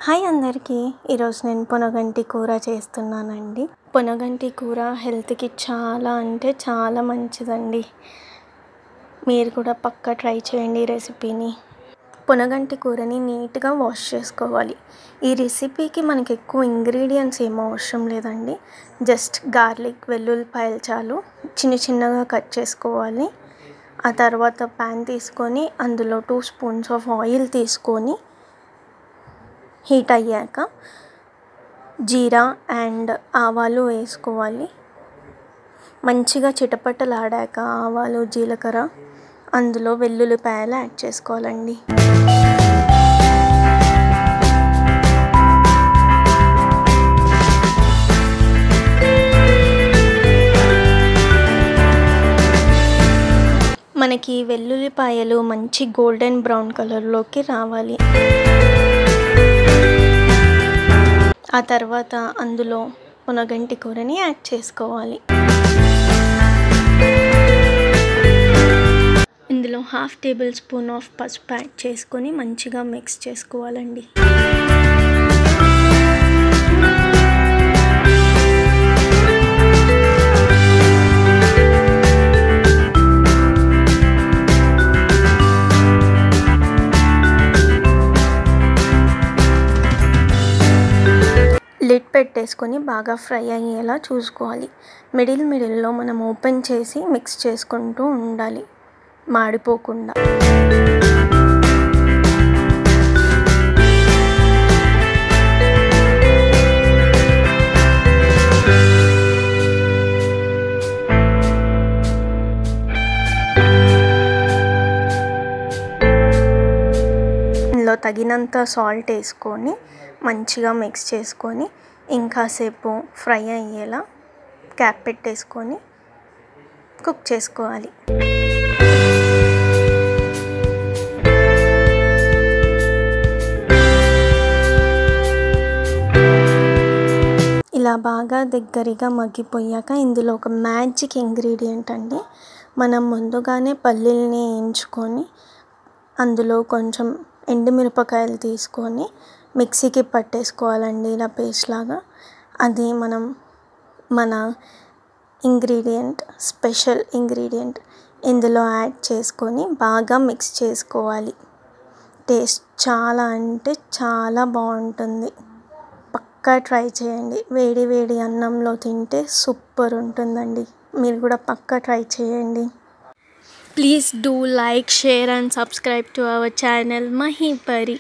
Hi అందరికీ. ఈరోజు నేను పొనగంటి కూర చేస్తున్నానండి. పొనగంటి కూర హెల్త్కి చాలా అంటే చాలా మంచిదండి. మీరు కూడా పక్కా ట్రై చేయండి ఈ రెసిపీని. పొనగంటి కూరని నీట్గా వాష్ చేసుకోవాలి. ఈ రెసిపీకి మనకి ఎక్కువ ఇంగ్రీడియంట్స్ ఏమో అవసరం లేదండి. జస్ట్ గార్లిక్, వెల్లుల్లిపాయలు చాలు. చిన్నగా కట్ చేసుకోవాలి. ఆ తర్వాత ప్యాన్ తీసుకొని అందులో 2 స్పూన్స్ ఆఫ్ ఆయిల్ తీసుకొని హీట్ అయ్యాక జీరా అండ్ ఆవాలు వేసుకోవాలి. మంచిగా చిటపటలాడాక ఆవాలు, జీలకర్ర, అందులో వెల్లుల్లిపాయలు యాడ్ చేసుకోవాలండి. మనకి వెల్లుల్లిపాయలు మంచి గోల్డెన్ బ్రౌన్ కలర్లోకి రావాలి. ఆ తర్వాత అందులో పొనగంటి కూరని యాడ్ చేసుకోవాలి. ఇందులో 1/2 టేబుల్ స్పూన్ ఆఫ్ పసుపు యాడ్ చేసుకొని మంచిగా మిక్స్ చేసుకోవాలండి. లిడ్ పెట్టేసుకొని బాగా ఫ్రై అయ్యేలా చూసుకోవాలి. మిడిల్లో మనం ఓపెన్ చేసి మిక్స్ చేసుకుంటూ ఉండాలి, మాడిపోకుండా. ఇందులో తగినంత సాల్ట్ వేసుకొని మంచిగా మిక్స్ చేసుకొని ఇంకాసేపు ఫ్రై అయ్యేలా క్యాప్ పెట్టేసుకొని కుక్ చేసుకోవాలి. ఇలా బాగా దగ్గరగా మగ్గిపోయాక ఇందులో ఒక మ్యాజిక్ ఇంగ్రీడియంట్ అండి. మనం ముందుగానే పల్లీల్ని వేయించుకొని అందులో కొంచెం ఎండుమిరపకాయలు తీసుకొని మిక్సీకి పట్టేసుకోవాలండి, ఇలా పేస్ట్ లాగా. అది మన ఇంగ్రీడియంట్, స్పెషల్ ఇంగ్రీడియంట్ ఇందులో యాడ్ చేసుకొని బాగా మిక్స్ చేసుకోవాలి. టేస్ట్ చాలా అంటే చాలా బాగుంటుంది. పక్కా ట్రై చేయండి. వేడి అన్నంలో తింటే సూపర్ ఉంటుందండి. మీరు కూడా పక్కా ట్రై చేయండి. Please do like, share and subscribe to our channel Mahipari.